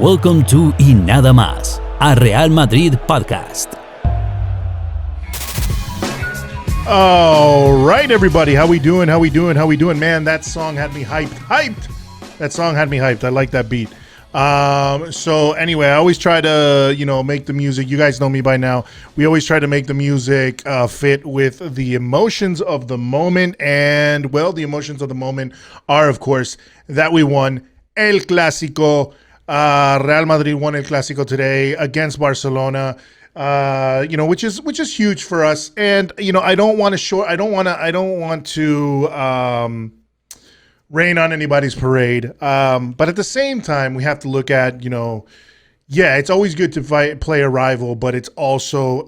Welcome to Y Nada Más, a Real Madrid podcast. All right, everybody. How we doing? Man, that song had me hyped. That song had me hyped. I like that beat. So anyway, I always try to, make the music. You guys know me by now. We always try to make the music fit with the emotions of the moment. And, well, the emotions of the moment are, of course, that we won El Clásico. Real Madrid won El Clásico today against Barcelona. Which is huge for us. And, I don't want to rain on anybody's parade. But at the same time, we have to look at, it's always good to play a rival, but it's also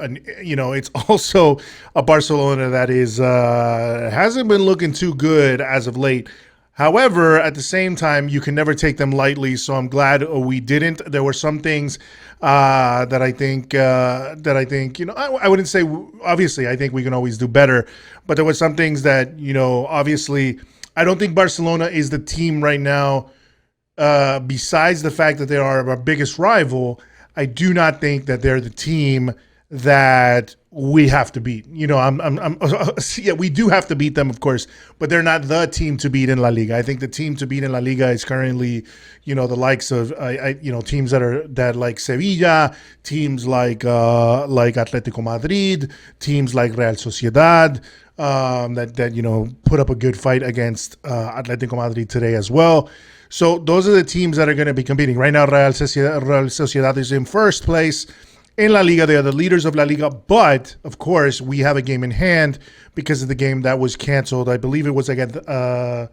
a Barcelona that is hasn't been looking too good as of late. However, at the same time, you can never take them lightly. So I'm glad we didn't. There were some things that I think, I wouldn't say, obviously, I think we can always do better. But there were some things that, obviously, I don't think Barcelona is the team right now. Besides the fact that they are our biggest rival, I do not think that they're the team that we have to beat. We do have to beat them, of course, but they're not the team to beat in La Liga. I think the team to beat in La Liga is currently, the likes of, teams that like Sevilla, teams like Atletico Madrid, teams like Real Sociedad, that put up a good fight against Atletico Madrid today as well. So those are the teams that are going to be competing. Right now, Real Sociedad is in first place in La Liga. They are the leaders of La Liga, but of course we have a game in hand because of the game that was canceled. I believe it was against the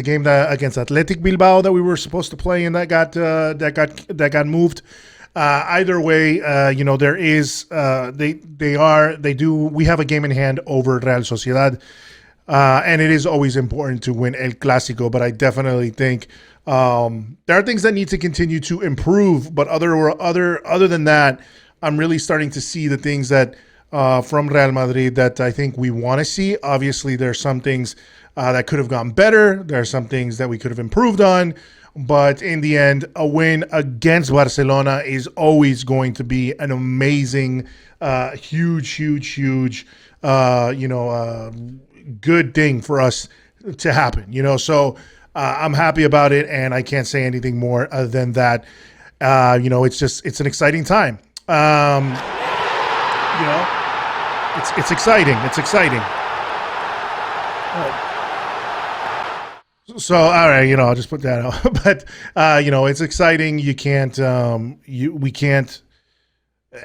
game against Athletic Bilbao that we were supposed to play, and that got moved. Either way, there is we have a game in hand over Real Sociedad, and it is always important to win El Clásico. But I definitely think there are things that need to continue to improve. But other than that, I'm really starting to see the things that from Real Madrid that I think we want to see. Obviously, there are some things that could have gone better. There are some things that we could have improved on. But in the end, a win against Barcelona is always going to be an amazing, huge, good thing for us to happen. So I'm happy about it, and I can't say anything more than that. It's an exciting time. It's exciting. It's exciting. So, all right, I'll just put that out. But, it's exciting. You can't, we can't,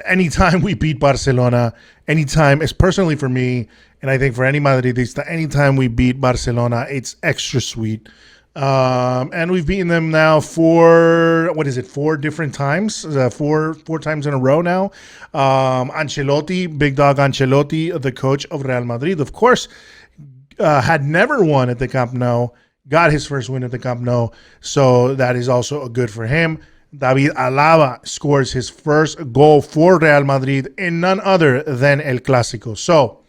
anytime we beat Barcelona, anytime, it's personally for me, and I think for any Madridista, anytime we beat Barcelona, it's extra sweet. And we've beaten them now for, 4 different times? Four times in a row now. Ancelotti, big dog Ancelotti, the coach of Real Madrid, of course, had never won at the Camp Nou, got his first win at the Camp Nou, so that is also good for him. David Alaba scores his first goal for Real Madrid in none other than El Clásico. So,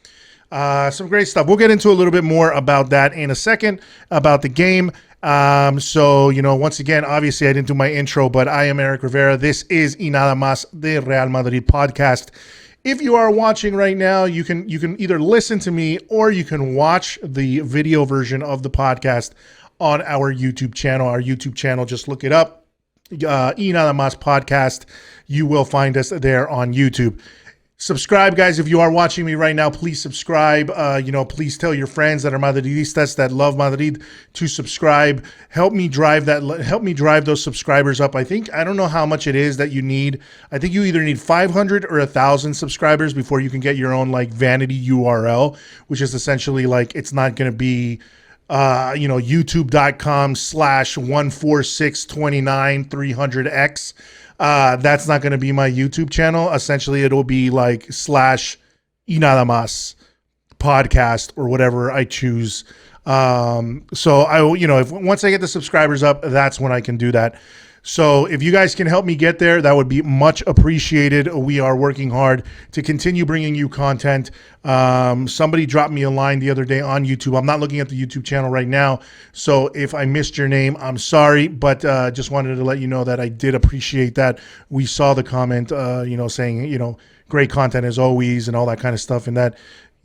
some great stuff. We'll get into a little bit more about that in a second, about the game. Once again, obviously I didn't do my intro, but I am Eric Rivera. This is Y Nada Más, the Real Madrid podcast. If you are watching right now, you can either listen to me or you can watch the video version of the podcast on our YouTube channel. Our YouTube channel, just look it up, Y Nada Más podcast. You will find us there on YouTube. Subscribe, guys. If you are watching me right now, please subscribe. Please tell your friends that are Madridistas that love Madrid to subscribe. Help me drive those subscribers up. I don't know how much it is that you need. I think you either need 500 or 1,000 subscribers before you can get your own vanity URL, which is essentially it's not going to be youtube.com/14629 that's not going to be my YouTube channel. Essentially, it'll be / Y Nada Más podcast or whatever I choose. So I, once I get the subscribers up, that's when I can do that. So if you guys can help me get there, that would be much appreciated. We are working hard to continue bringing you content. Somebody dropped me a line the other day on YouTube. I'm not looking at the YouTube channel right now, so if I missed your name, I'm sorry, but just wanted to let you know that I did appreciate that. We saw the comment, saying, great content as always and all that kind of stuff. And that,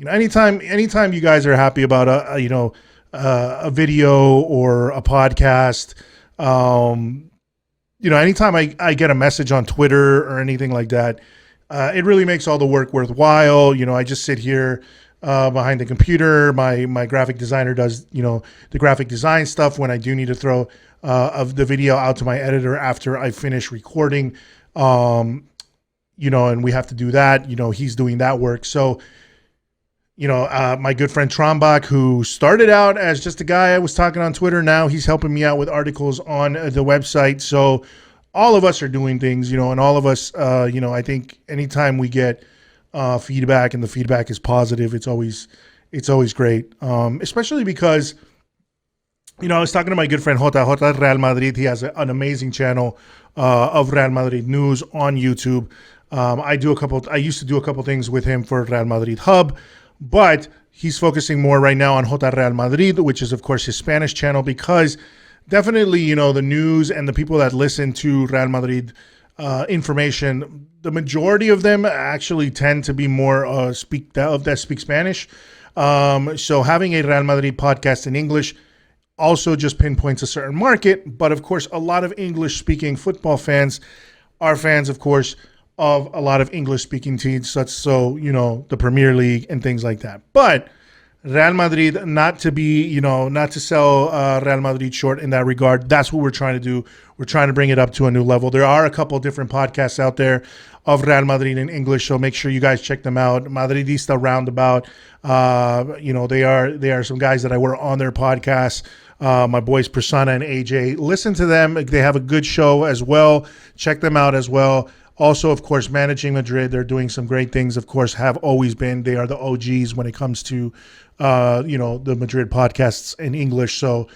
anytime you guys are happy about a video or a podcast, anytime I get a message on Twitter or anything like that, it really makes all the work worthwhile. I just sit here behind the computer. My graphic designer does, the graphic design stuff when I do need to throw of the video out to my editor after I finish recording. And we have to do that. He's doing that work. So, my good friend Trombach, who started out as just a guy I was talking on Twitter, now he's helping me out with articles on the website. So all of us are doing things, and all of us, I think anytime we get feedback and the feedback is positive, it's always great. Especially because, I was talking to my good friend Jota Real Madrid. He has an amazing channel of Real Madrid news on YouTube. I used to do a couple things with him for Real Madrid Hub, but he's focusing more right now on Jota Real Madrid, which is, of course, his Spanish channel, because definitely, the news and the people that listen to Real Madrid information, the majority of them actually tend to be more that speak Spanish. So having a Real Madrid podcast in English also just pinpoints a certain market. But, of course, a lot of English-speaking football fans are fans, of course, of a lot of English-speaking teams, the Premier League and things like that. But Real Madrid, not to sell Real Madrid short in that regard. That's what we're trying to do. We're trying to bring it up to a new level. There are a couple of different podcasts out there of Real Madrid in English, so make sure you guys check them out. Madridista Roundabout, they are some guys that I were on their podcast. My boys Prasanna and AJ. Listen to them. They have a good show as well. Check them out as well. Also, of course, Managing Madrid, they're doing some great things, of course, have always been. They are the OGs when it comes to, the Madrid podcasts in English. So,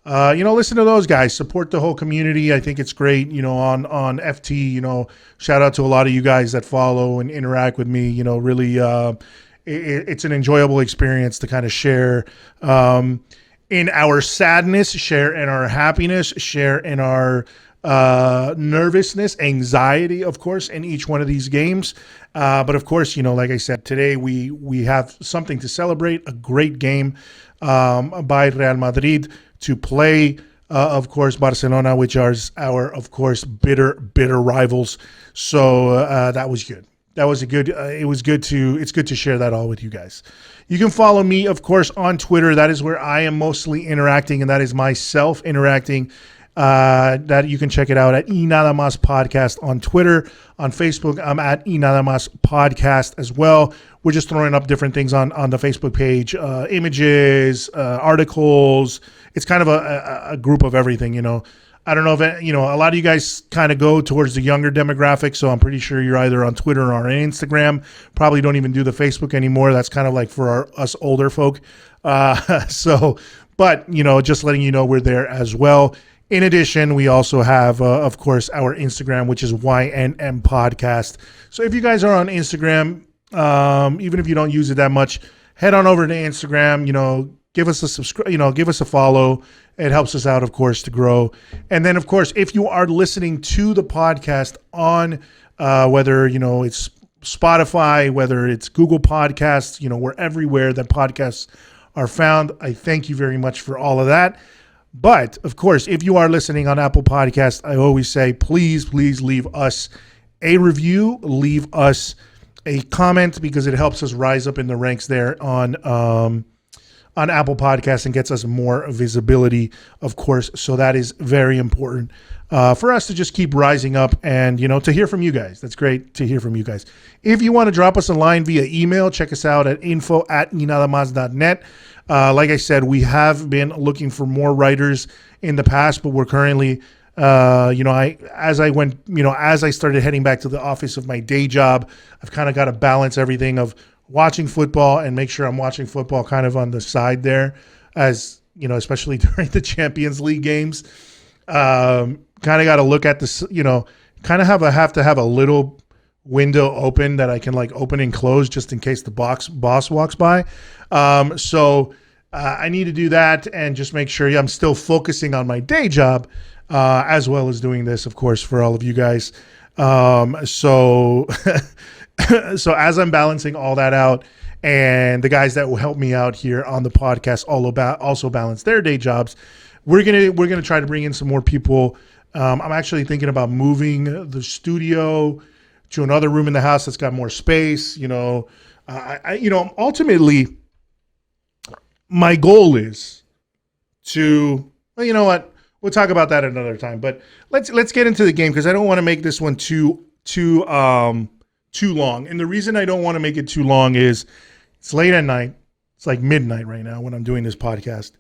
listen to those guys. Support the whole community. I think it's great, on FT, shout out to a lot of you guys that follow and interact with me. Really, it's an enjoyable experience to kind of share in our sadness, share in our happiness, share in our nervousness, anxiety, of course, in each one of these games. But of course, like I said, today we have something to celebrate, a great game by Real Madrid to play, of course, Barcelona, which are our, of course, bitter rivals. So that was good. It's good to share that all with you guys. You can follow me, of course, on Twitter. That is where I am mostly interacting, and that is myself interacting. That you can check it out at Inadamas Podcast on Twitter. On Facebook, I'm at Inadamas Podcast as well. We're just throwing up different things on the Facebook page, images, articles. It's kind of a group of everything, I don't know if, a lot of you guys kind of go towards the younger demographic, so I'm pretty sure you're either on Twitter or on Instagram. Probably don't even do the Facebook anymore. That's kind of like for us older folk. But, just letting you know we're there as well. In addition, we also have, of course, our Instagram, which is YNM Podcast. So if you guys are on Instagram, even if you don't use it that much, head on over to Instagram, give us a subscribe, give us a follow. It helps us out, of course, to grow. And then, of course, if you are listening to the podcast on whether, it's Spotify, whether it's Google Podcasts, we're everywhere that podcasts are found. I thank you very much for all of that. But, of course, if you are listening on Apple Podcasts, I always say, please leave us a review, leave us a comment, because it helps us rise up in the ranks there on Apple Podcasts and gets us more visibility, of course. So that is very important for us to just keep rising up and, to hear from you guys. That's great to hear from you guys. If you want to drop us a line via email, check us out at info@inadamas.net. Like I said, we have been looking for more writers in the past, but we're currently, as I started heading back to the office of my day job, I've kind of got to balance everything of watching football and make sure I'm watching football kind of on the side there, as, especially during the Champions League games. kind of got to look at this, kind of have to have a little window open that I can like open and close just in case the boss walks by. So I need to do that and just make sure I'm still focusing on my day job as well as doing this, of course, for all of you guys. So so as I'm balancing all that out, and the guys that will help me out here on the podcast also balance their day jobs, we're gonna try to bring in some more people. I'm actually thinking about moving the studio to another room in the house that's got more space. Ultimately, my goal is to, well, you know what? We'll talk about that another time. But let's get into the game because I don't want to make this one too long. And the reason I don't want to make it too long is it's late at night. It's like midnight right now when I'm doing this podcast.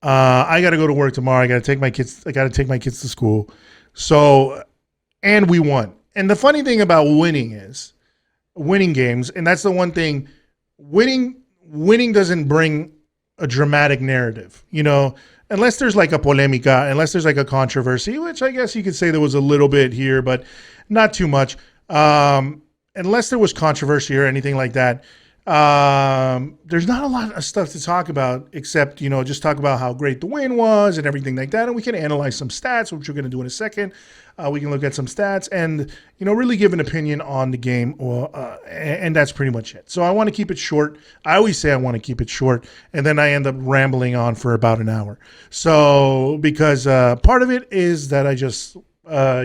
I got to go to work tomorrow. I got to take my kids to school. So, and we won. And the funny thing about winning is winning games, and that's the one thing, winning doesn't bring a dramatic narrative, unless there's like a polemica, unless there's like a controversy, which I guess you could say there was a little bit here, but not too much. Unless there was controversy or anything like that, there's not a lot of stuff to talk about except, just talk about how great the win was and everything like that. And we can analyze some stats, which we're going to do in a second. We can look at some stats and, really give an opinion on the game. And that's pretty much it. So I want to keep it short. I always say I want to keep it short. And then I end up rambling on for about an hour. So because part of it is that I just, I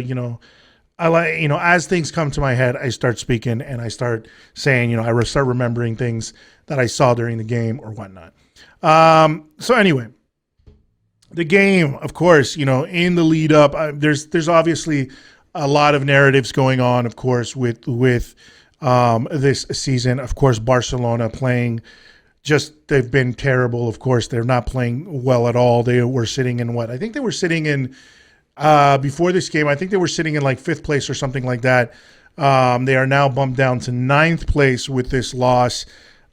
like, as things come to my head, I start speaking and I start saying, I start remembering things that I saw during the game or whatnot. So anyway, the game, of course, in the lead up, there's obviously a lot of narratives going on, of course, with this season. Of course, Barcelona playing they've been terrible. Of course, they're not playing well at all. They were sitting in I think they were sitting in, before this game, I think they were sitting in like 5th place or something like that. They are now bumped down to 9th place with this loss.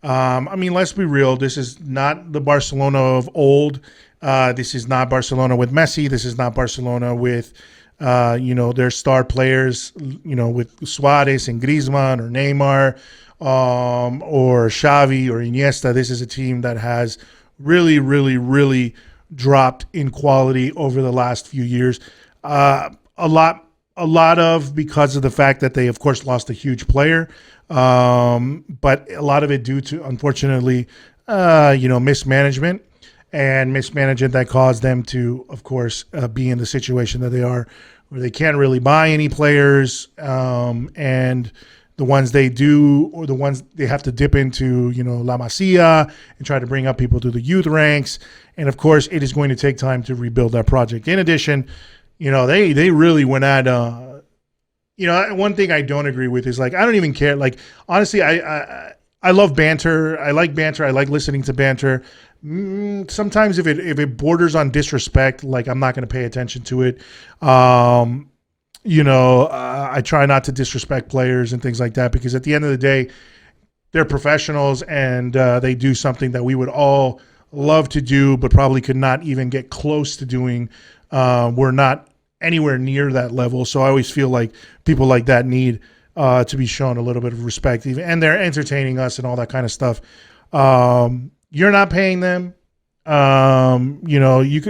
Let's be real. This is not the Barcelona of old. This is not Barcelona with Messi. This is not Barcelona with, their star players, with Suarez and Griezmann or Neymar, or Xavi or Iniesta. This is a team that has really, really, really dropped in quality over the last few years. A lot of because of the fact that they, of course, lost a huge player, but a lot of it due to, unfortunately, mismanagement that caused them to, of course, be in the situation that they are, where they can't really buy any players, and the ones they do, or the ones they have to dip into, La Masia and try to bring up people to the youth ranks. And of course, it is going to take time to rebuild that project. In addition, they really went at, one thing I don't agree with is, like, I don't even care. Like, honestly, I love banter. I like banter. I like listening to banter. Sometimes if it borders on disrespect, like, I'm not going to pay attention to it. I try not to disrespect players and things like that, because at the end of the day, they're professionals and they do something that we would all love to do, but probably could not even get close to doing. We're not anywhere near that level. So I always feel like people like that need to be shown a little bit of respect, and they're entertaining us and all that kind of stuff. You're not paying them.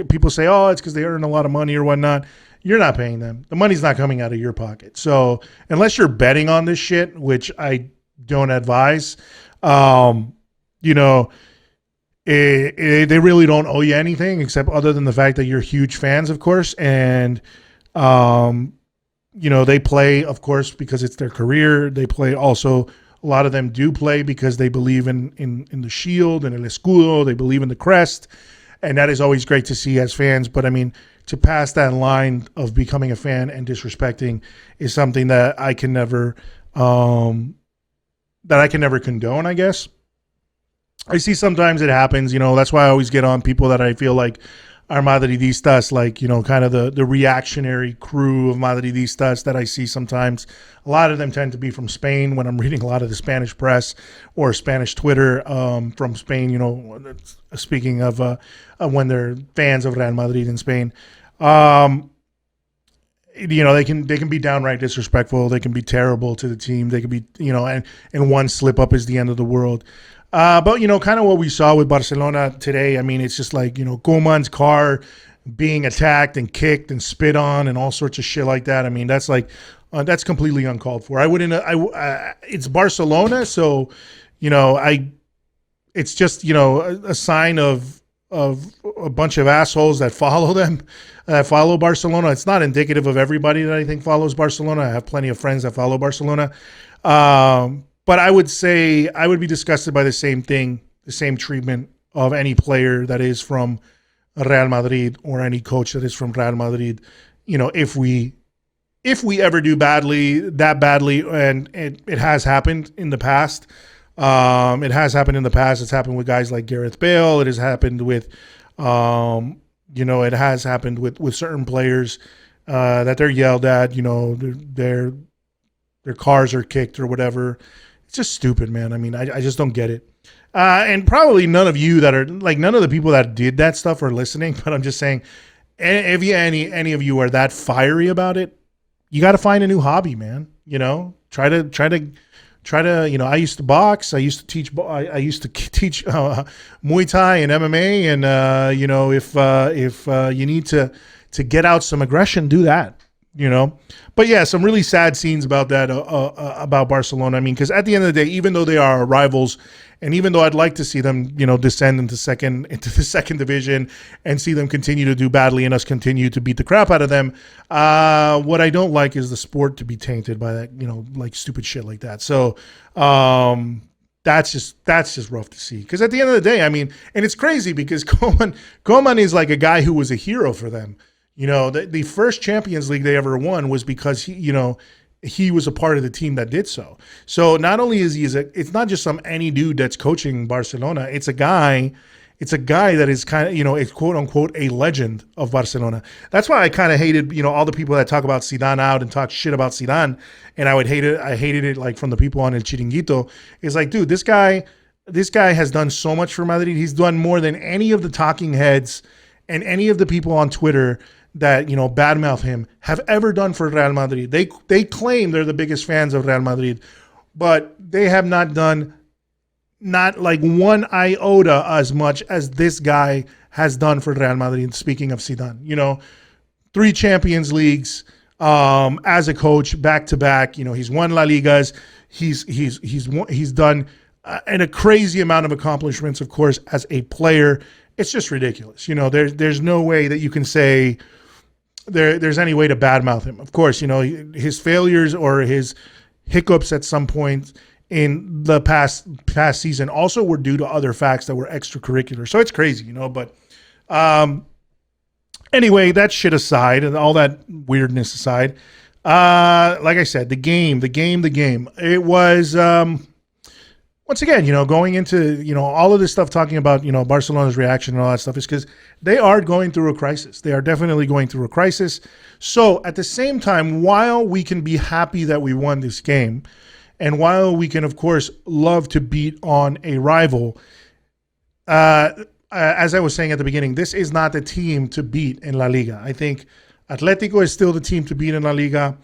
People say, oh, it's because they earn a lot of money or whatnot. You're not paying them. The money's not coming out of your pocket. So unless you're betting on this shit, which I don't advise, they really don't owe you anything, except other than the fact that you're huge fans, of course. And, they play, of course, because it's their career. They play also, a lot of them do play because they believe in the shield and el escudo. They believe in the crest. And that is always great to see as fans. But, to pass that line of becoming a fan and disrespecting is something that I can never condone, I guess. I see sometimes it happens, that's why I always get on people that I feel like are Madridistas, like, kind of the reactionary crew of Madridistas that I see sometimes. A lot of them tend to be from Spain when I'm reading a lot of the Spanish press or Spanish Twitter from Spain, speaking of when they're fans of Real Madrid in Spain. they can be downright disrespectful. They can be terrible to the team. They can be, and one slip up is the end of the world. But kind of what we saw with Barcelona today. I mean, it's just like Koeman's car being attacked and kicked and spit on and all sorts of shit like that. I mean, that's like that's completely uncalled for. I wouldn't. It's Barcelona, so it's just a sign of a bunch of assholes that follow them, that follow Barcelona. It's not indicative of everybody that I think follows Barcelona. I have plenty of friends that follow Barcelona. But I would say I would be disgusted by the same thing, the same treatment of any player that is from Real Madrid or any coach that is from Real Madrid. If we ever do that badly, and it has happened in the past. It has happened in the past. It's happened with guys like Gareth Bale. It has happened with, it has happened with certain players that they're yelled at. Their cars are kicked or whatever. It's just stupid, man. I mean, I just don't get it. And probably none of you that are like none of the people that did that stuff are listening. But I'm just saying, if any of you are that fiery about it, you got to find a new hobby, man. Try to. I used to box. I used to teach Muay Thai and MMA. And if you need to get out some aggression, do that. But yeah, some really sad scenes about that about Barcelona. I mean, because at the end of the day, even though they are our rivals, and even though I'd like to see them, descend into the second division and see them continue to do badly and us continue to beat the crap out of them, what I don't like is the sport to be tainted by that, like stupid shit like that. So that's just rough to see. Because at the end of the day, I mean, and it's crazy because Koeman is like a guy who was a hero for them. The first Champions League they ever won was because he was a part of the team that did so. So not only is it's not just any dude that's coaching Barcelona. It's a guy that is kind of, it's quote unquote a legend of Barcelona. That's why I kind of hated, all the people that talk about Zidane out and talk shit about Zidane. And I hated it like from the people on El Chiringuito. It's like, dude, this guy has done so much for Madrid. He's done more than any of the talking heads and any of the people on Twitter that badmouth him have ever done for Real Madrid. They claim they're the biggest fans of Real Madrid, but they have not done not like one iota as much as this guy has done for Real Madrid. Speaking of Zidane, 3 Champions Leagues as a coach back to back. He's won La Ligas. He's done and a crazy amount of accomplishments, of course, as a player. It's just ridiculous. There's no way that you can say there's any way to badmouth him. Of course, his failures or his hiccups at some point in the past season also were due to other facts that were extracurricular. So it's crazy, But anyway, that shit aside and all that weirdness aside, like I said, the game. It was once again, going into, all of this stuff, talking about, Barcelona's reaction and all that stuff is because they are going through a crisis. They are definitely going through a crisis. So at the same time, while we can be happy that we won this game, and while we can, of course, love to beat on a rival, as I was saying at the beginning, this is not the team to beat in La Liga. I think Atletico is still the team to beat in La Liga.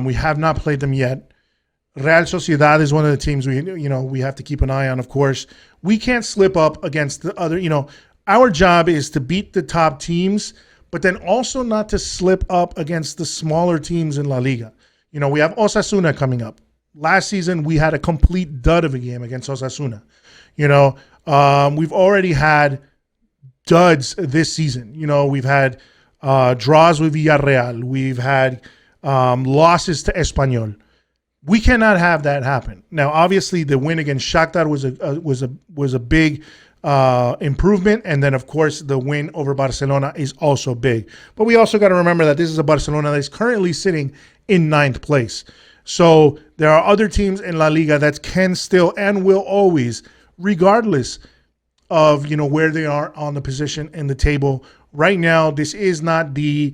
We have not played them yet. Real Sociedad is one of the teams we have to keep an eye on, of course. We can't slip up against the other, our job is to beat the top teams, but then also not to slip up against the smaller teams in La Liga. We have Osasuna coming up. Last season, we had a complete dud of a game against Osasuna. We've already had duds this season. We've had draws with Villarreal. We've had losses to Espanyol. We cannot have that happen. Now, obviously, the win against Shakhtar was a big improvement, and then of course the win over Barcelona is also big. But we also got to remember that this is a Barcelona that is currently sitting in 9th place. So there are other teams in La Liga that can still and will always, regardless of where they are on the position in the table. Right now, this is not the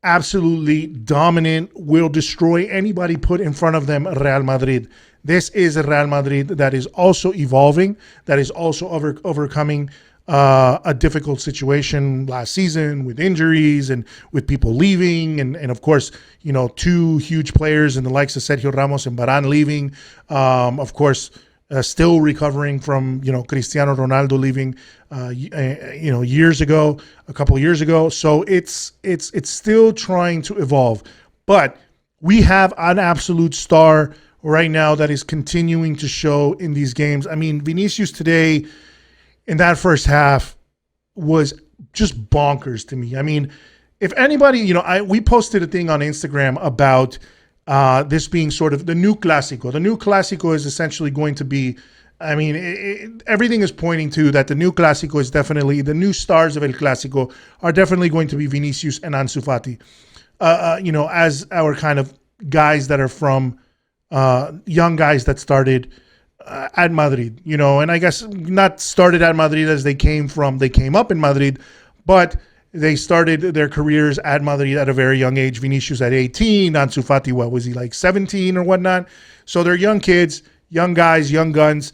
absolutely dominant, will destroy anybody put in front of them Real Madrid. This is a Real Madrid that is also evolving, that is also overcoming a difficult situation last season with injuries and with people leaving. And of course, two huge players in the likes of Sergio Ramos and Varane leaving. Of course, still recovering from, Cristiano Ronaldo leaving, a couple of years ago. So it's still trying to evolve. But we have an absolute star right now that is continuing to show in these games. I mean, Vinicius today in that first half was just bonkers to me. I mean, if anybody, we posted a thing on Instagram about this being sort of the new Clásico. The new Clásico is essentially going to be, I mean, everything is pointing to that the new Clásico is definitely, the new stars of El Clásico are definitely going to be Vinicius and Ansu Fati. As our kind of guys that are from, young guys that started at Madrid, and I guess not started at Madrid as they came up in Madrid, but they started their careers at Madrid at a very young age. Vinicius at 18, Ansu Fati, what was he, like 17 or whatnot? So they're young kids, young guys, young guns.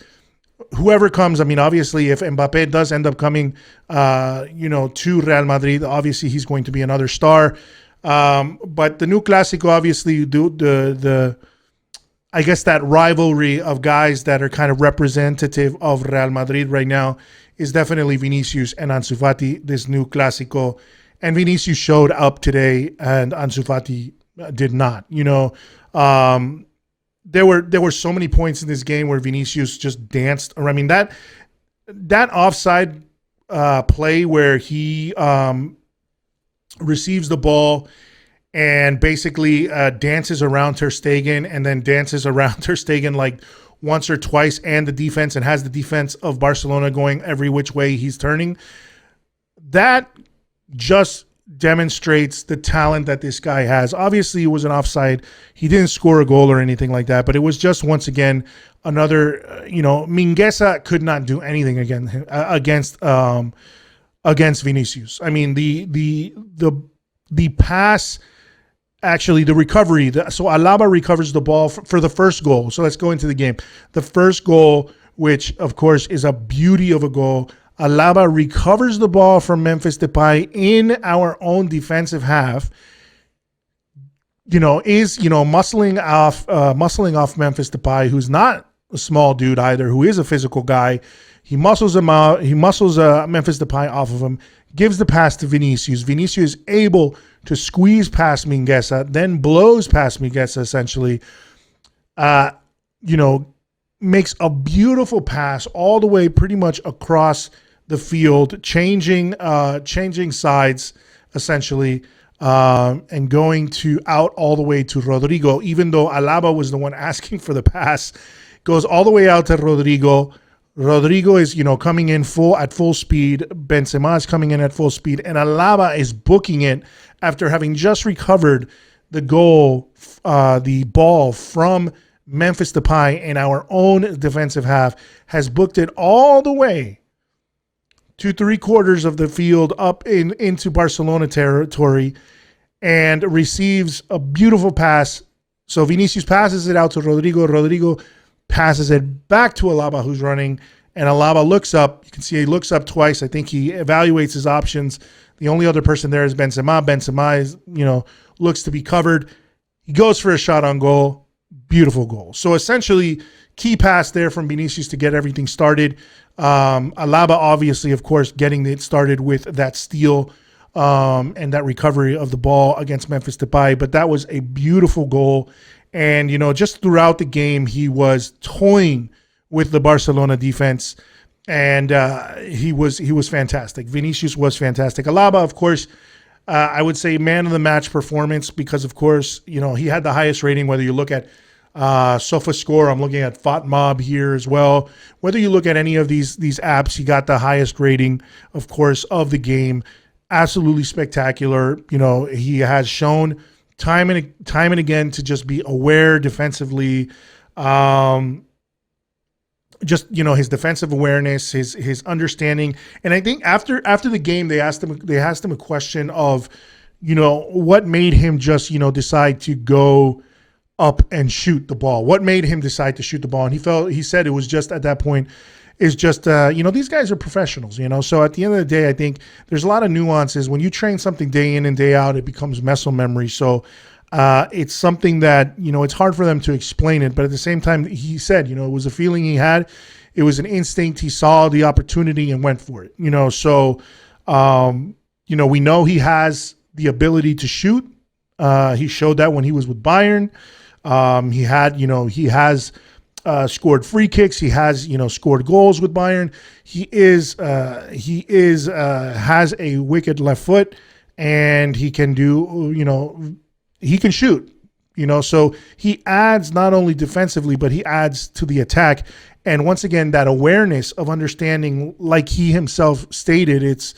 Whoever comes, I mean, obviously, if Mbappe does end up coming, to Real Madrid, obviously he's going to be another star. But the new Clásico, obviously, the I guess that rivalry of guys that are kind of representative of Real Madrid right now is definitely Vinicius and Ansu Fati, this new Clásico. And Vinicius showed up today and Ansu Fati did not. There were so many points in this game where Vinicius just danced. I mean, that offside play where he receives the ball and basically dances around Ter Stegen and then dances around Ter Stegen like once or twice and has the defense of Barcelona going every which way he's turning. That just demonstrates the talent that this guy has. Obviously, it was an offside. He didn't score a goal or anything like that, but it was just, once again, another, Mingueza could not do anything against Vinicius. I mean, the pass, actually, the recovery. So Alaba recovers the ball for the first goal. So let's go into the game. The first goal, which of course is a beauty of a goal. Alaba recovers the ball from Memphis Depay in our own defensive half. Muscling off Memphis Depay, who's not a small dude either, who is a physical guy. He muscles him out. He muscles Memphis Depay off of him. Gives the pass to Vinicius. Vinicius is able to squeeze past Mingueza, then blows past Mingueza essentially. Makes a beautiful pass all the way pretty much across the field, changing sides essentially, and going out all the way to Rodrigo, even though Alaba was the one asking for the pass. Goes all the way out to Rodrigo. Rodrigo is, coming in at full speed. Benzema is coming in at full speed, and Alaba is booking it after having just recovered the ball from Memphis Depay in our own defensive half, has booked it all the way to 3/4 of the field up into Barcelona territory and receives a beautiful pass. So Vinicius passes it out to Rodrigo. Rodrigo passes it back to Alaba, who's running, and Alaba looks up. You can see he looks up twice. I think he evaluates his options. The only other person there is Benzema. Benzema is, looks to be covered. He goes for a shot on goal. Beautiful goal. So essentially, key pass there from Vinicius to get everything started. Alaba, obviously, of course, getting it started with that steal and that recovery of the ball against Memphis Depay. But that was a beautiful goal. And, just throughout the game, he was toying with the Barcelona defense. And he was fantastic. Vinicius was fantastic. Alaba, of course, I would say man of the match performance because, of course, he had the highest rating, whether you look at SofaScore. I'm looking at FotMob here as well. Whether you look at any of these apps, he got the highest rating, of course, of the game. Absolutely spectacular. He has shown time and again to just be aware defensively. His defensive awareness, his understanding. And I think after the game, they asked him a question of, what made him just, decide to go up and shoot the ball? What made him decide to shoot the ball? And he said it was just at that point, is just, these guys are professionals, So at the end of the day, I think there's a lot of nuances. When you train something day in and day out, it becomes muscle memory. So it's something that, it's hard for them to explain it. But at the same time, he said, it was a feeling he had. It was an instinct. He saw the opportunity and went for it, So, we know he has the ability to shoot. He showed that when he was with Bayern. He has scored free kicks. He has, scored goals with Bayern. He has a wicked left foot, and he can do, he can shoot, so he adds not only defensively, but he adds to the attack. And once again, that awareness of understanding, like he himself stated, it's,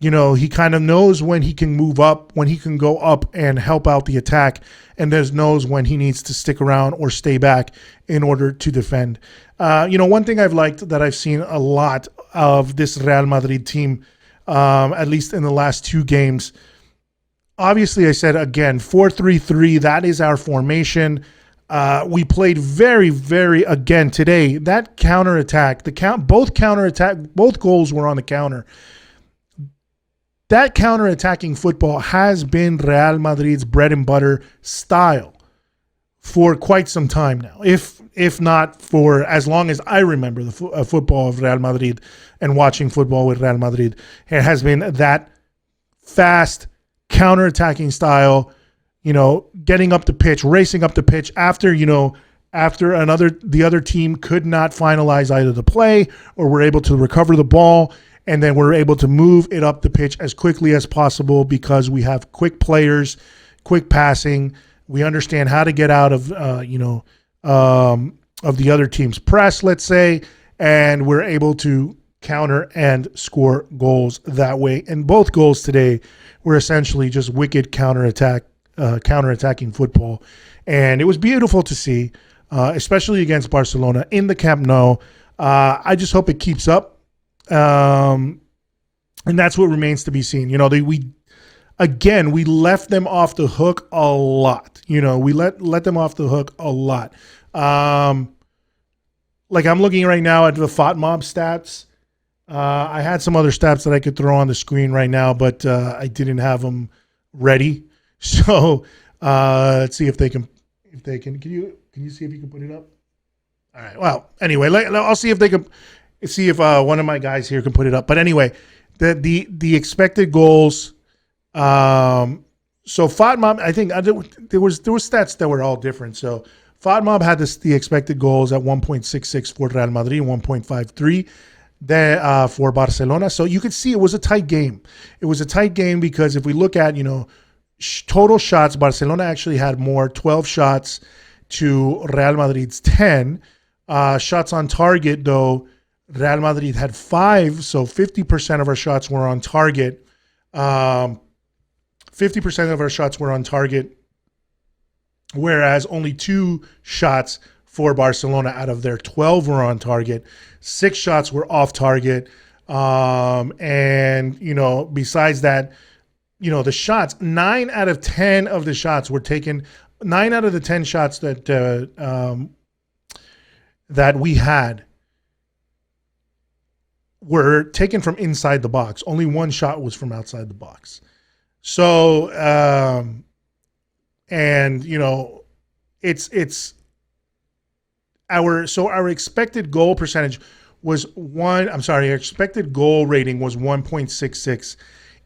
he kind of knows when he can move up, when he can go up and help out the attack, and knows when he needs to stick around or stay back in order to defend. One thing I've liked that I've seen a lot of this Real Madrid team, at least in the last 2 games, obviously I said, again, 4-3-3, that is our formation. We played very, very, again, today, that counterattack, both goals were on the counter. That counterattacking football has been Real Madrid's bread and butter style for quite some time now, if not for as long as I remember the football of Real Madrid and watching football with Real Madrid. It has been that fast counterattacking style, getting up the pitch, racing up the pitch after the other team could not finalize either the play or were able to recover the ball. And then we're able to move it up the pitch as quickly as possible because we have quick players, quick passing. We understand how to get out of the other team's press, let's say, and we're able to counter and score goals that way. And both goals today were essentially just wicked counterattacking football, and it was beautiful to see, especially against Barcelona in the Camp Nou. I just hope it keeps up. And that's what remains to be seen. We left them off the hook a lot. We let them off the hook a lot. Like I'm looking right now at the FOTMob stats. I had some other stats that I could throw on the screen right now, but I didn't have them ready. So let's see if they can. Can you see if you can put it up? All right. Well, anyway, I'll see if they can. See if one of my guys here can put it up. But anyway, the expected goals. So FOTMob, I think there was stats that were all different. So FOTMob had the expected goals at 1.66 for Real Madrid, 1.53 for Barcelona. So you could see it was a tight game. It was a tight game because if we look at total shots, Barcelona actually had more, 12 shots to Real Madrid's 10. Shots on target, though, Real Madrid had 5, so 50% of our shots were on target. 50% of our shots were on target, whereas only 2 shots for Barcelona out of their 12 were on target. 6 shots were off target. And, besides that, the shots, 9 out of 10 of the shots were taken. 9 out of the 10 shots that we had were taken from inside the box. Only 1 shot was from outside the box. So, it's our expected goal percentage was our expected goal rating was 1.66.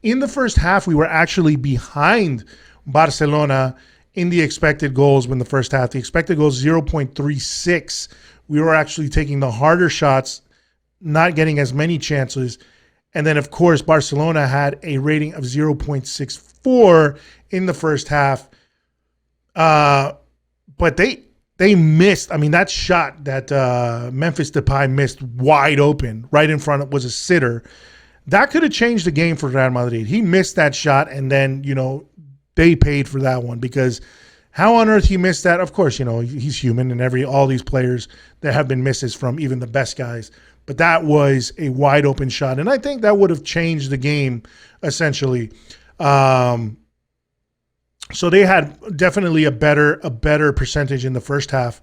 In the first half, we were actually behind Barcelona in the expected goals in the first half. The expected goals 0.36. We were actually taking the harder shots, not getting as many chances. And then, of course, Barcelona had a rating of 0.64 in the first half. But they missed. I mean, that shot that Memphis Depay missed wide open right in front was a sitter. That could have changed the game for Real Madrid. He missed that shot, and then, they paid for that one because how on earth he missed that? Of course, he's human, and all these players, there have been misses from even the best guys. But that was a wide open shot, and I think that would have changed the game essentially. So they had definitely a better percentage in the first half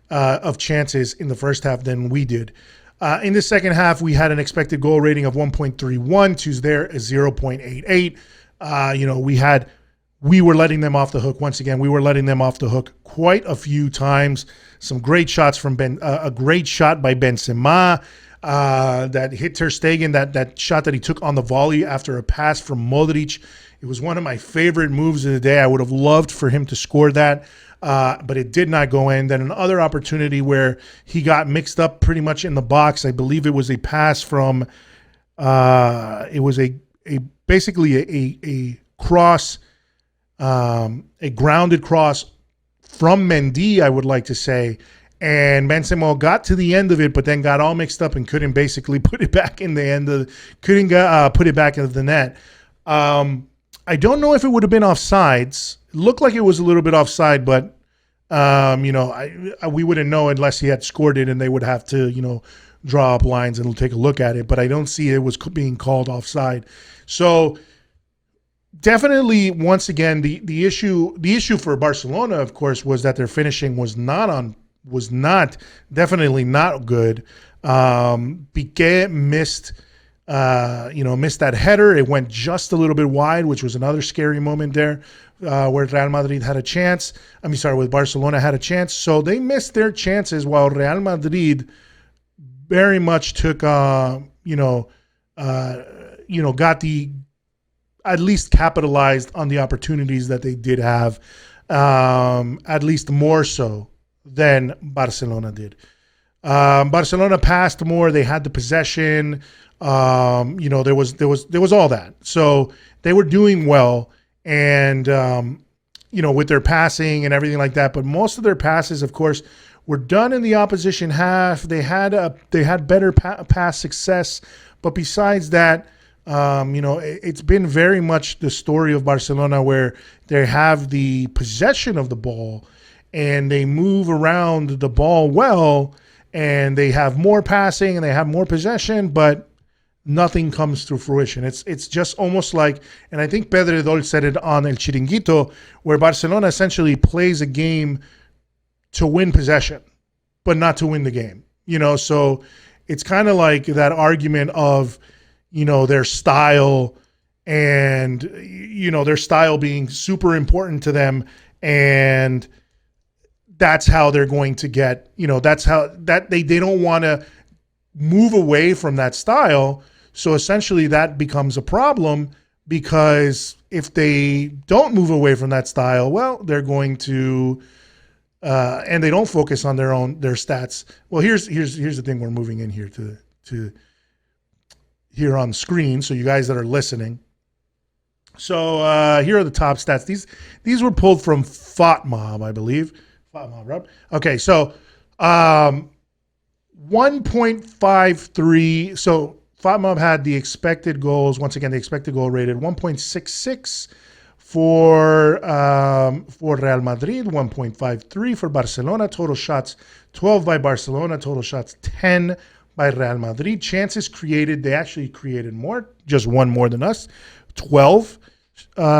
of chances in the first half than we did. In the second half, we had an expected goal rating of 1.31 to their 0.88. We were letting them off the hook. Once again, we were letting them off the hook quite a few times. Some great shots from a great shot by Benzema that hit Ter Stegen, that shot that he took on the volley after a pass from Modric. It was one of my favorite moves of the day. I would have loved for him to score that, but it did not go in. Then another opportunity where he got mixed up pretty much in the box. I believe it was a pass from, it was basically a cross, a grounded cross from Mendy, I would like to say. And Benzema got to the end of it, but then got all mixed up and couldn't basically put it back in the end of, couldn't put it back into the net. I don't know if it would have been offsides. It looked like it was a little bit offside, but we wouldn't know unless he had scored it, and they would have to, draw up lines and take a look at it. But I don't see it was being called offside. So definitely, once again, the issue for Barcelona, of course, was that their finishing was definitely not good. Piqué missed that header. It went just a little bit wide, which was another scary moment there, where Real Madrid had a chance. Where Barcelona had a chance. So they missed their chances, while Real Madrid very much took, got at least capitalized on the opportunities that they did have, at least more so than Barcelona did. Barcelona passed more. They had the possession. There was all that. So they were doing well, and with their passing and everything like that. But most of their passes, of course, were done in the opposition half. They had better pass success, but besides that, it's been very much the story of Barcelona, where they have the possession of the ball and they move around the ball well, and they have more passing and they have more possession, but nothing comes to fruition. It's just almost like, and I think Pedro said it on El Chiringuito, where Barcelona essentially plays a game to win possession, but not to win the game. So it's kind of like that argument of, their style and, their style being super important to them, and that's how they're going to get, that's how that they don't want to move away from that style. So essentially that becomes a problem, because if they don't move away from that style, well, they're going to, and they don't focus on their stats. Well, here's the thing. We're moving in here to here on screen. So you guys that are listening. So here are the top stats. These were pulled from FotMob, I believe. FotMob, Rob. Okay, so 1.53. So FotMob had the expected goals. Once again, the expected goal rated 1.66 for Real Madrid, 1.53 for Barcelona. Total shots 12 by Barcelona. Total shots 10 by Real Madrid. Chances created, they actually created more, just one more than us. 12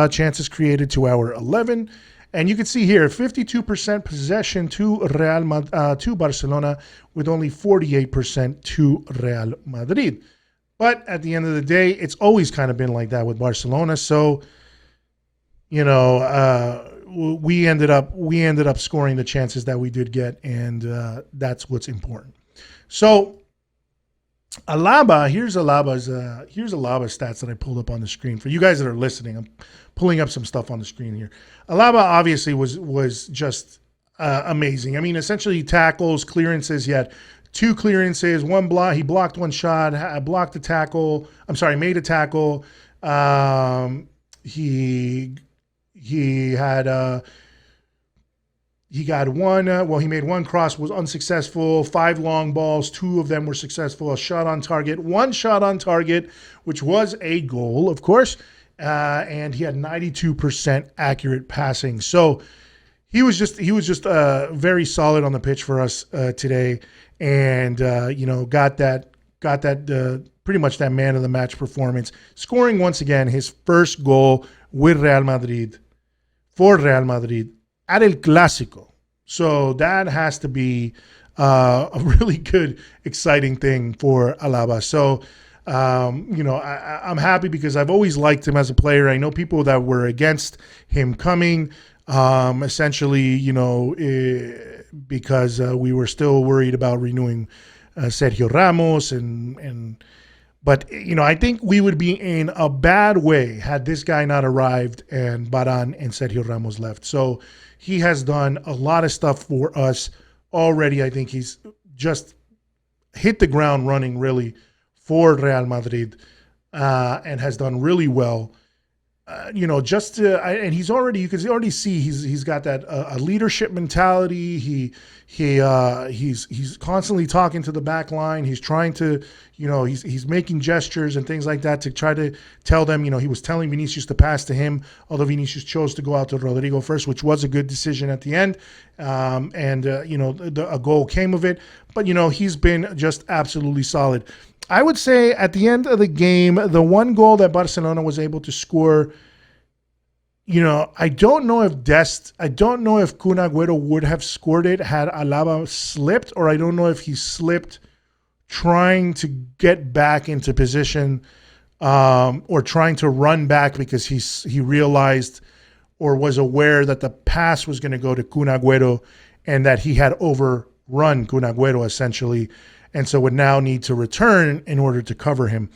chances created to our 11. And you can see here, 52% possession to to Barcelona, with only 48% to Real Madrid. But at the end of the day, it's always kind of been like that with Barcelona. So, we ended up scoring the chances that we did get, and that's what's important. So, Alaba, here's Alaba's stats that I pulled up on the screen for you guys that are listening. I'm pulling up some stuff on the screen here. Alaba obviously was just amazing. Essentially tackles, clearances. He had 2 clearances, one block. He blocked one shot, blocked a tackle. Made a tackle. He got one. He made one cross, was unsuccessful. 5 long balls, 2 of them were successful. A shot on target, 1 shot on target, which was a goal, of course. And he had 92% accurate passing. So he was just very solid on the pitch for us today, and got that pretty much that man of the match performance, scoring once again his first goal with Real Madrid for Real Madrid at El Clásico. So that has to be a really good, exciting thing for Alaba. So, I'm happy because I've always liked him as a player. I know people that were against him coming, essentially, because we were still worried about renewing Sergio Ramos but I think we would be in a bad way had this guy not arrived and Varane and Sergio Ramos left. So he has done a lot of stuff for us already. I think he's just hit the ground running really for Real Madrid and has done really well. And he's already, you can already see he's got that a leadership mentality. He's constantly talking to the back line. He's trying to, he's making gestures and things like that to try to tell them, he was telling Vinicius to pass to him, although Vinicius chose to go out to Rodrigo first, which was a good decision at the end. A goal came of it, but he's been just absolutely solid. I would say at the end of the game, the one goal that Barcelona was able to score, I don't know if Kun Agüero would have scored it had Alaba slipped, or I don't know if he slipped trying to get back into position or trying to run back because he realized or was aware that the pass was going to go to Kun Agüero and that he had overrun Kun Agüero essentially, and so would now need to return in order to cover him.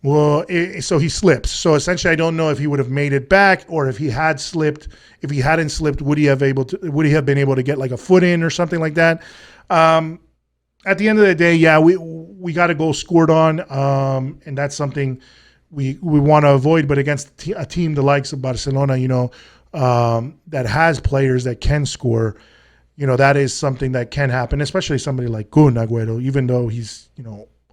Well, so he slips. So essentially, I don't know if he would have made it back, or if he had slipped. If he hadn't slipped, would he have been able to get like a foot in or something like that? At the end of the day, yeah, we got a goal scored on, and that's something we want to avoid. But against a team the likes of Barcelona, that has players that can score, that is something that can happen, especially somebody like Kun Agüero, even though he's,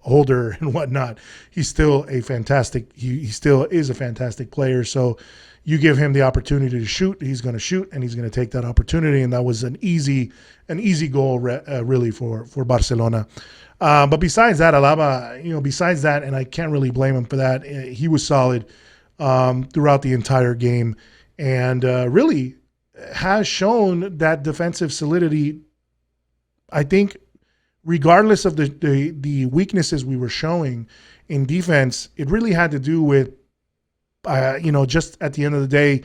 older and whatnot, he's still he still is a fantastic player. So you give him the opportunity to shoot, he's going to shoot, and he's going to take that opportunity. And that was an easy goal really for Barcelona. But besides that, Alaba, and I can't really blame him for that. He was solid throughout the entire game, and really has shown that defensive solidity. I think, regardless of the weaknesses we were showing in defense, it really had to do with, just at the end of the day,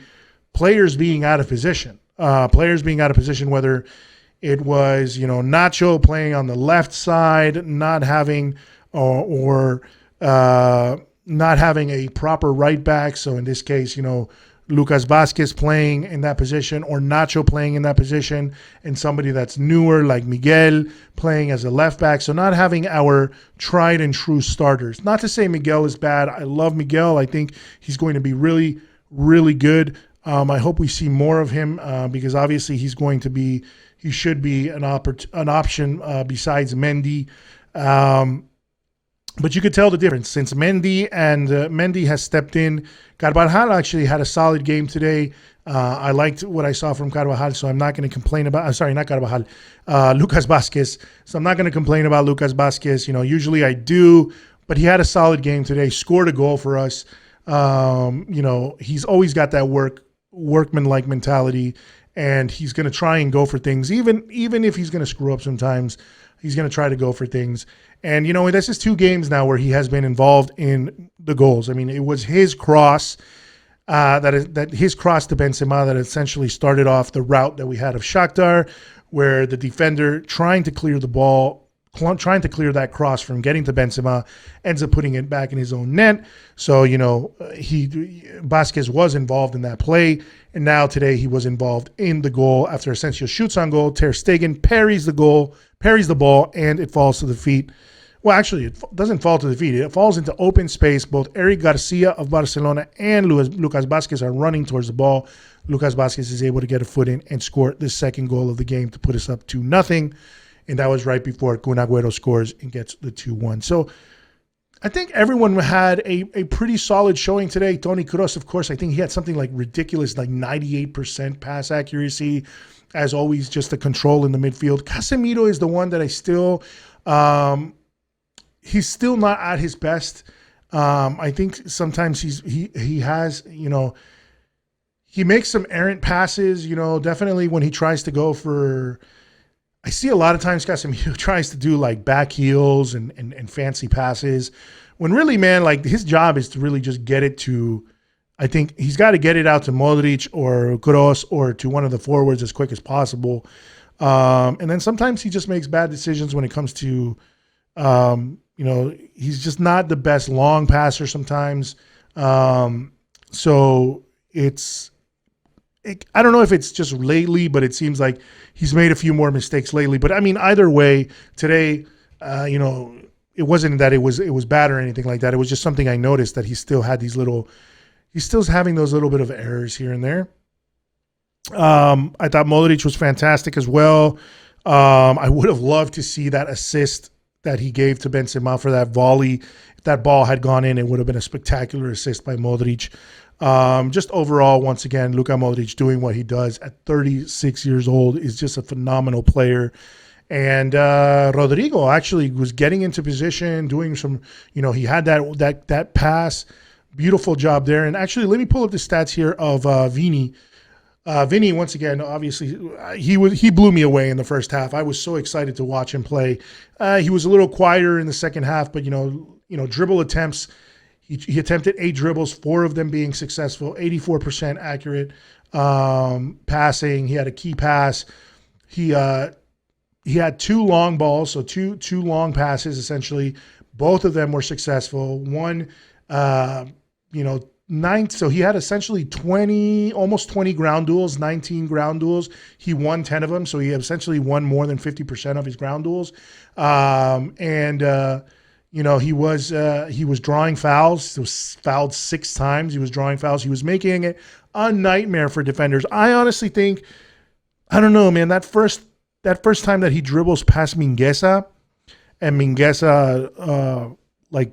players being out of position. Whether it was, Nacho playing on the left side, not having or not having a proper right back. So in this case, Lucas Vázquez playing in that position, or Nacho playing in that position, and somebody that's newer like Miguel playing as a left back. So not having our tried and true starters. Not to say Miguel is bad. I love Miguel. I think he's going to be really, really good. I hope we see more of him because obviously he should be an option besides Mendy. But you could tell the difference since Mendy has stepped in. Carvajal actually had a solid game today. I liked what I saw from Carvajal, so I'm not going to complain about. Sorry, not Carvajal, Lucas Vázquez. So I'm not going to complain about Lucas Vázquez. Usually I do, but he had a solid game today. Scored a goal for us. He's always got that workman-like mentality, and he's going to try and go for things, even if he's going to screw up sometimes. He's going to try to go for things. And, this is 2 games now where he has been involved in the goals. I mean, it was his cross, his cross to Benzema that essentially started off the route that we had of Shakhtar, where the defender trying to clear the ball, trying to clear that cross from getting to Benzema, ends up putting it back in his own net. So, Vázquez was involved in that play. And now today he was involved in the goal after Asensio shoots on goal. Ter Stegen parries the ball, and it falls to the feet. Well, actually, it doesn't fall to the feet. It falls into open space. Both Eric Garcia of Barcelona and Lucas Vázquez are running towards the ball. Lucas Vázquez is able to get a foot in and score the second goal of the game to put us up 2-0. And that was right before Kun Agüero scores and gets the 2-1. So I think everyone had a pretty solid showing today. Toni Kroos, of course, I think he had something like ridiculous, like 98% pass accuracy. As always, just the control in the midfield. Casemiro is the one that I still, he's still not at his best. I think sometimes he has, he makes some errant passes, definitely when he tries to go for, I see a lot of times Casemiro tries to do like back heels and fancy passes when really, man, like his job is to really just get it to, I think he's got to get it out to Modric or Kroos or to one of the forwards as quick as possible. And then sometimes he just makes bad decisions when it comes to, he's just not the best long passer sometimes. So I don't know if it's just lately, but it seems like he's made a few more mistakes lately. But I mean, either way, today, it wasn't that it was bad or anything like that. It was just something I noticed that he still had he's still having those little bit of errors here and there. I thought Modric was fantastic as well. I would have loved to see that assist that he gave to Benzema for that volley. If that ball had gone in, it would have been a spectacular assist by Modric. Just overall, once again, Luka Modric doing what he does at 36 years old is just a phenomenal player. And Rodrigo actually was getting into position, doing some, he had that pass. Beautiful job there. And actually, let me pull up the stats here of Vini. Vinny, once again, obviously, he blew me away in the first half. I was so excited to watch him play. He was a little quieter in the second half, but dribble attempts. He attempted 8 dribbles, 4 of them being successful, 84% accurate passing. He had a key pass. He had 2 long balls, so two long passes essentially. Both of them were successful. One, 9. So he had essentially almost 20 ground duels, 19 ground duels. He won 10 of them, so he essentially won more than 50% of his ground duels. He was drawing fouls. He was fouled 6 times. He was drawing fouls. He was making it a nightmare for defenders. I honestly think, I don't know, man, that first time that he dribbles past Mingueza and Mingueza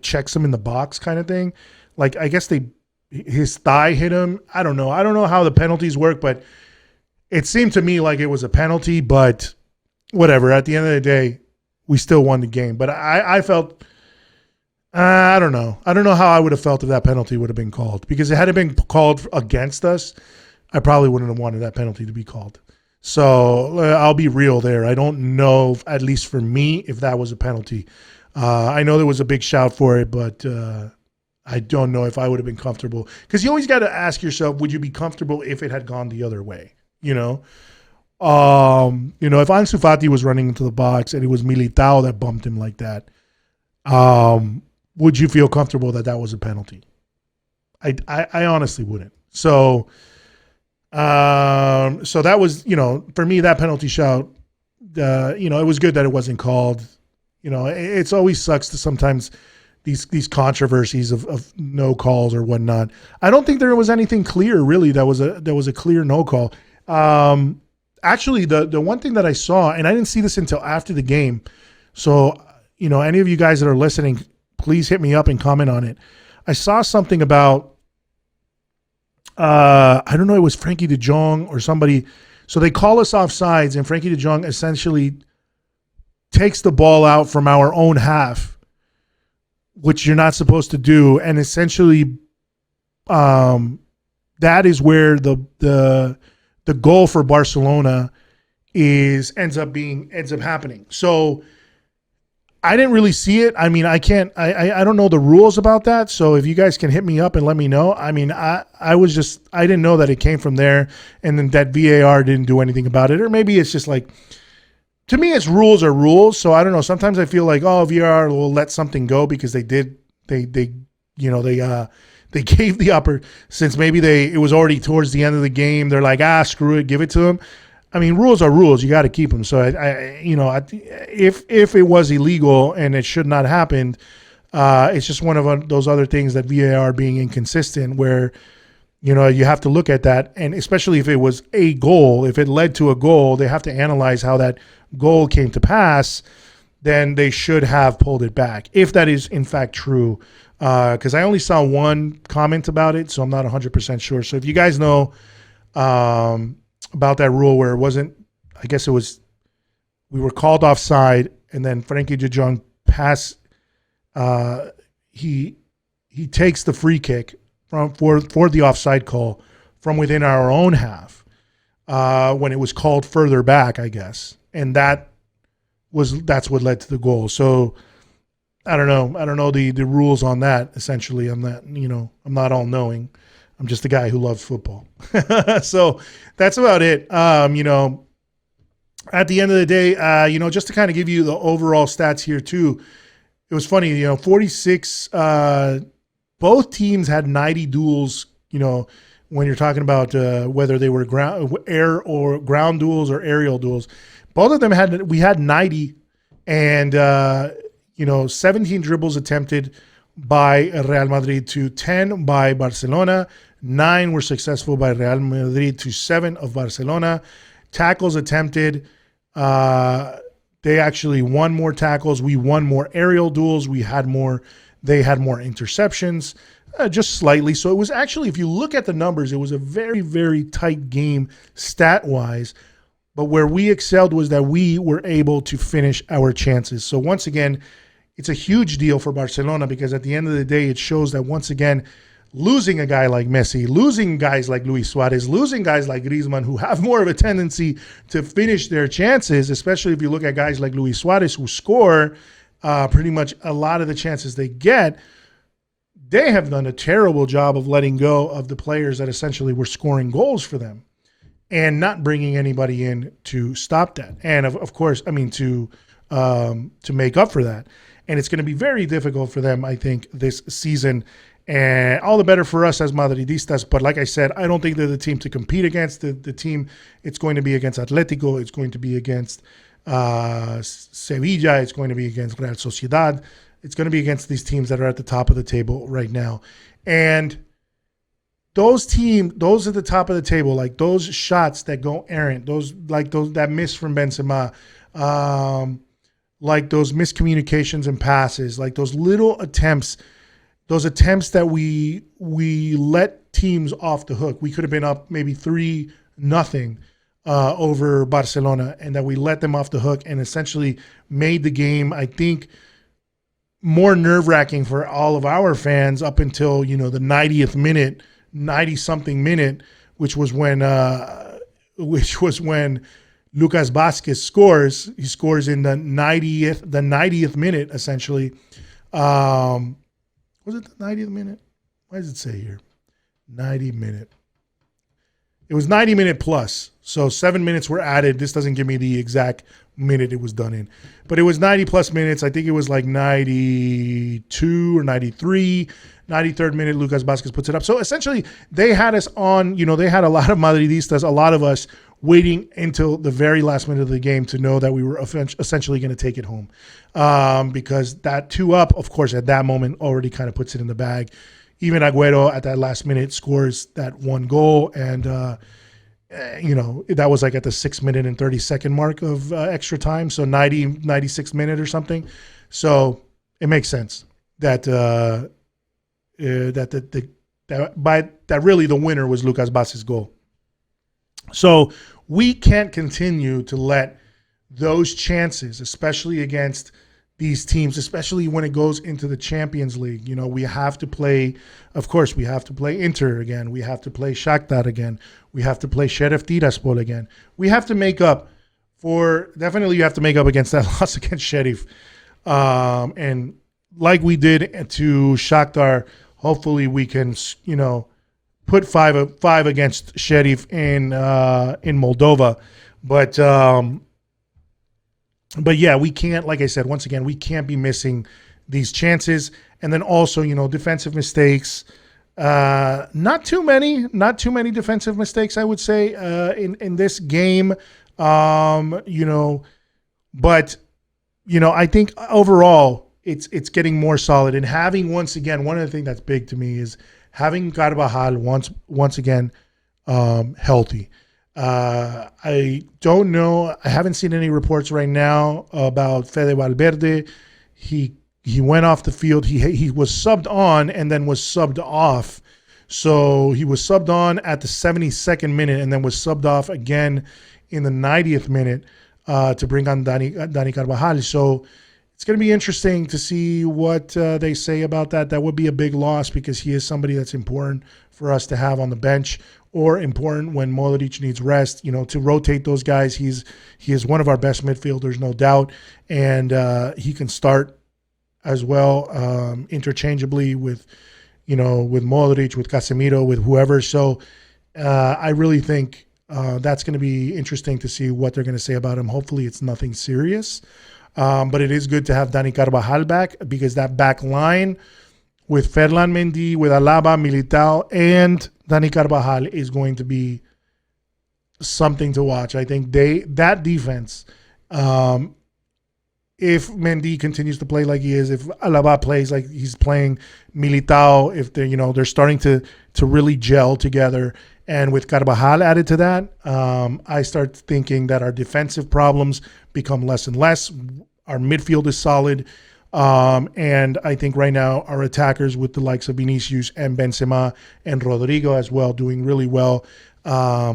checks him in the box kind of thing. Like, I guess his thigh hit him. I don't know. I don't know how the penalties work, but it seemed to me like it was a penalty, but whatever. At the end of the day, we still won the game. But I felt, I don't know. I don't know how I would have felt if that penalty would have been called, because it had it been called against us, I probably wouldn't have wanted that penalty to be called. So I'll be real there. I don't know, at least for me, if that was a penalty. I know there was a big shout for it, but I don't know if I would have been comfortable, because you always got to ask yourself, would you be comfortable if it had gone the other way? If Ansu Fati was running into the box and it was Militao that bumped him like that, would you feel comfortable that was a penalty? I honestly wouldn't. So that was, for me, that penalty shout, it was good that it wasn't called. It's always sucks to sometimes these controversies of no calls or whatnot. I don't think there was anything clear really that was a clear no call. Actually, the one thing that I saw, and I didn't see this until after the game, so any of you guys that are listening, please hit me up and comment on it. I saw something about I don't know, it was Frankie de Jong or somebody. So they call us offsides, and Frankie de Jong essentially takes the ball out from our own half, which you're not supposed to do, and essentially, that is where the goal for Barcelona ends up happening. So I didn't really see it. I mean, I don't know the rules about that. So if you guys can hit me up and let me know. I mean, I didn't know that it came from there, and then that VAR didn't do anything about it, or maybe it's just like, to me, it's rules are rules. So I don't know. Sometimes I feel like, VAR will let something go because they gave the upper, since maybe it was already towards the end of the game. They're like, screw it, give it to them. I mean, rules are rules. You got to keep them. So if it was illegal and it should not happen, it's just one of those other things that VAR being inconsistent, where you have to look at that, and especially if it was a goal, if it led to a goal, they have to analyze how that goal came to pass. Then they should have pulled it back, if that is in fact true. Because I only saw one comment about it, so I'm not 100% sure. So if you guys know about that rule where it wasn't, I guess it was, we were called offside, and then Frankie de Jong he takes the free kick for the offside call from within our own half when it was called further back, I guess. And that that's what led to the goal. So I don't know the rules on that. Essentially, I'm not all knowing. I'm just a guy who loves football. So that's about it. At the end of the day, just to kind of give you the overall stats here too, it was funny, 46, both teams had 90 duels, when you're talking about whether they were ground duels or aerial duels. Both of them we had 90 and, 17 dribbles attempted by Real Madrid to 10 by Barcelona. 9 were successful by Real Madrid to 7 of Barcelona. Tackles attempted, they actually won more tackles. We won more aerial duels. They had more interceptions, just slightly. So it was actually, if you look at the numbers, it was a very, very tight game stat-wise. But where we excelled was that we were able to finish our chances. So once again, it's a huge deal for Barcelona because at the end of the day, it shows that once again, losing a guy like Messi, losing guys like Luis Suarez, losing guys like Griezmann who have more of a tendency to finish their chances, especially if you look at guys like Luis Suarez who score pretty much a lot of the chances they get, they have done a terrible job of letting go of the players that essentially were scoring goals for them and not bringing anybody in to stop that. And of course, to make up for that. And it's going to be very difficult for them, I think, this season. And all the better for us as Madridistas. But like I said, I don't think they're the team to compete against. The team, it's going to be against Atletico. It's going to be against Sevilla. It's going to be against Real Sociedad. It's going to be against these teams that are at the top of the table right now. And those at the top of the table, like those shots that go errant, those that miss from Benzema, like those miscommunications and passes, like those little attempts, those attempts that we let teams off the hook. We could have been up maybe 3-0 over Barcelona, and that we let them off the hook and essentially made the game, I think, more nerve-wracking for all of our fans up until, the 90th minute, 90-something minute, which was when Lucas Vázquez scores. He scores in the 90th minute, essentially. Was it the 90th minute? Why does it say here? 90 minute. It was 90 minute plus. So 7 minutes were added. This doesn't give me the exact minute it was done in. But it was 90 plus minutes. I think it was like 92 or 93. 93rd minute, Lucas Vázquez puts it up. So essentially, they had us on, they had a lot of Madridistas, a lot of us waiting until the very last minute of the game to know that we were essentially going to take it home. Because that 2-up, of course, at that moment already kind of puts it in the bag. Even Agüero at that last minute scores that one goal. And, that was like at the 6 minute and 30-second mark of extra time. So 96 minute or something. So it makes sense that that really the winner was Lucas Vázquez's goal. So we can't continue to let those chances, especially against these teams, especially when it goes into the Champions League. We have to play, of course, we have to play Inter again. We have to play Shakhtar again. We have to play Sheriff Tiraspol again. We have to make up definitely you have to make up against that loss against Sheriff. And like we did to Shakhtar, hopefully we can, put five against Sheriff in Moldova. But yeah, we can't, like I said, once again, we can't be missing these chances. And then also, defensive mistakes. Not too many defensive mistakes, I would say, in this game. But I think overall it's getting more solid. And having, once again, one of the things that's big to me is having Carvajal once again healthy. I don't know. I haven't seen any reports right now about Fede Valverde. He went off the field. He was subbed on and then was subbed off. So he was subbed on at the 72nd minute and then was subbed off again in the 90th minute to bring on Dani Carvajal. So it's going to be interesting to see what they say about that. That would be a big loss because he is somebody that's important for us to have on the bench, or important when Modric needs rest, to rotate those guys. He is one of our best midfielders, no doubt, and he can start as well, interchangeably with Modric, with Casemiro, with whoever. So I really think that's going to be interesting to see what they're going to say about him. Hopefully it's nothing serious. But it is good to have Dani Carvajal back, because that back line with Ferland Mendy, with Alaba, Militao, and Dani Carvajal is going to be something to watch. I think that defense, if Mendy continues to play like he is, if Alaba plays like he's playing, Militao, if they're starting to really gel together, and with Carvajal added to that, I start thinking that our defensive problems become less and less. Our midfield is solid, and I think right now our attackers, with the likes of Vinicius and Benzema and Rodrigo as well, doing really well. I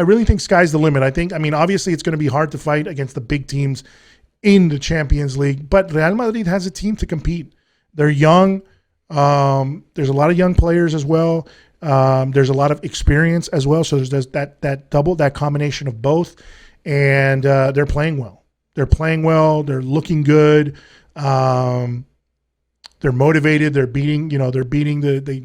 really think sky's the limit. Obviously it's going to be hard to fight against the big teams in the Champions League, but Real Madrid has a team to compete. They're young. There's a lot of young players as well. There's a lot of experience as well. So there's that combination of both, and they're playing well. They're looking good. They're motivated. They're beating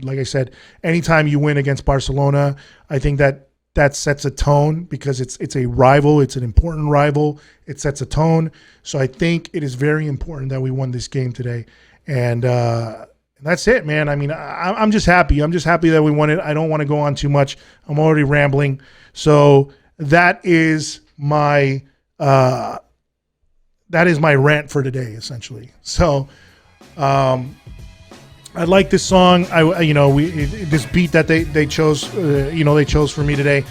like I said, anytime you win against Barcelona, I think that sets a tone, because it's a rival. It's an important rival. It sets a tone. So I think it is very important that we won this game today. And that's it, man. I'm just happy. I'm just happy that we won it. I don't want to go on too much. I'm already rambling. So that is my rant for today, essentially. So I like this song. This beat that they chose, they chose for me today.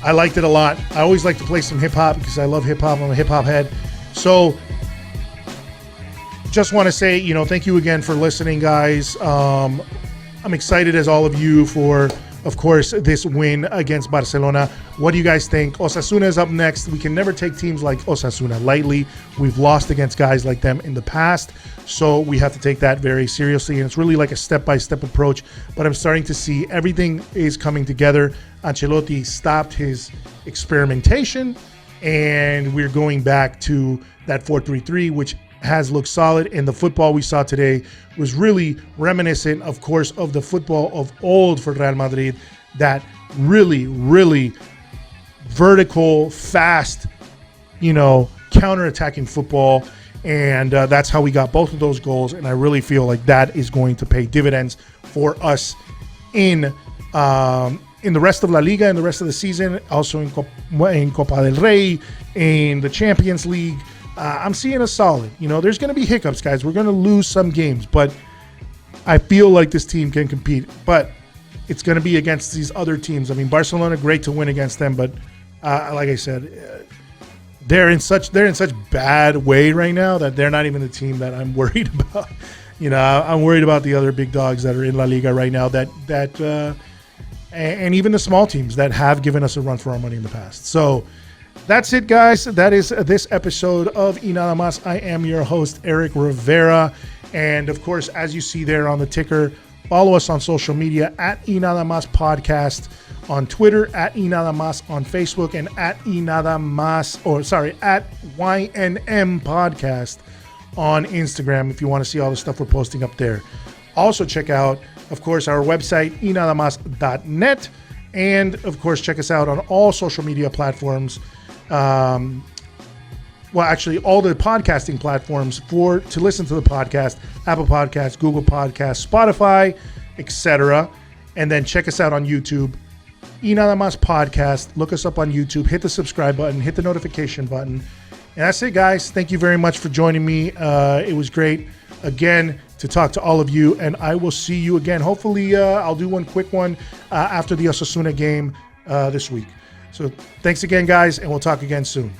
I liked it a lot. I always like to play some hip hop because I love hip hop. I'm a hip hop head. So just want to say, thank you again for listening, guys. I'm excited as all of you for, of course, this win against Barcelona. What do you guys think? Osasuna is up next. We can never take teams like Osasuna lightly. We've lost against guys like them in the past, so we have to take that very seriously. And it's really like a step-by-step approach, but I'm starting to see everything is coming together. Ancelotti stopped his experimentation, and we're going back to that 4-3-3, which has looked solid, and the football we saw today was really reminiscent, of course, of the football of old for Real Madrid, that really, really vertical, fast, counter-attacking football, and that's how we got both of those goals, and I really feel like that is going to pay dividends for us in the rest of La Liga, in the rest of the season, also in Copa del Rey, in the Champions League. I'm seeing a solid. There's going to be hiccups, guys. We're going to lose some games, but I feel like this team can compete. But it's going to be against these other teams. Barcelona, great to win against them, but like I said, they're in such bad way right now that they're not even the team that I'm worried about. I'm worried about the other big dogs that are in La Liga right now. And even the small teams that have given us a run for our money in the past. So. That's it, guys. That is this episode of Y Nada Más. I am your host, Eric Rivera. And, of course, as you see there on the ticker, follow us on social media at Y Nada Más Podcast on Twitter, at Y Nada Más on Facebook, and at Y Nada Más, at YNM Podcast on Instagram if you want to see all the stuff we're posting up there. Also, check out, of course, our website, ynadamas.net. And, of course, check us out on all social media platforms. All the podcasting platforms to listen to the podcast: Apple Podcasts, Google Podcasts, Spotify, etc. And then check us out on YouTube, Y Nada Más Podcast. Look us up on YouTube, hit the subscribe button, hit the notification button. And that's it, guys. Thank you very much for joining me. It was great, again, to talk to all of you, and I will see you again. Hopefully, I'll do one quick one after the Osasuna game this week. So thanks again, guys, and we'll talk again soon.